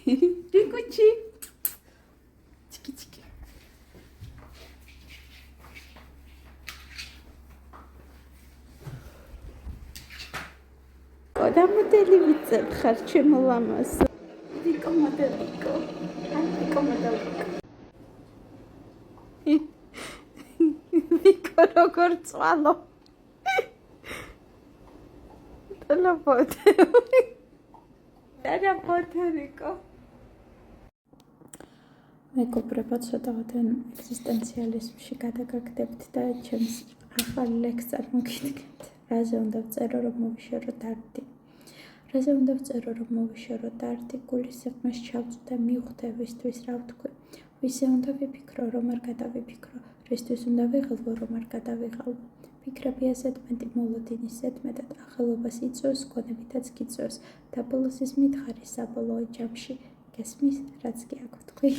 რიკუჩი. ჩიკი. კოდა მოდელი ვიცებ ხარ ჩემო ლამას. რიკო მოდელიკო. რიკო მოდელიკო. რიკო როგორ წვალო. Работа, Рико. მეგობრებო, ცოტაოდენ ეგზისტენციალიზმში გადაგაგდებთ და ჩემს ახალ ლექსს წარმოგიდგენთ. რაზე უნდა ვწერო, რომ მოვიშოროთ არტი. რაზე უნდა ვწერო, რომ მოვიშოროთ არტი, გულის სიღრმეს ჩავწვდე, მივხვდე ვისთვის რა ვთქვი. ვისე უნდა ვიფიქრო, რომ არ გადავიფიქრო, რისთვის უნდა ვიღალვო, რომ არ გადავიღალვო. ფიქრები ასეთმეტი მოლოდინის ზედმეტად ახალობას იწვევს, გონებითაც გიწევს და ბოლოს ის მითხარი საბოლოო ჯამში გესმის, რაც კი აქ ვთქვი.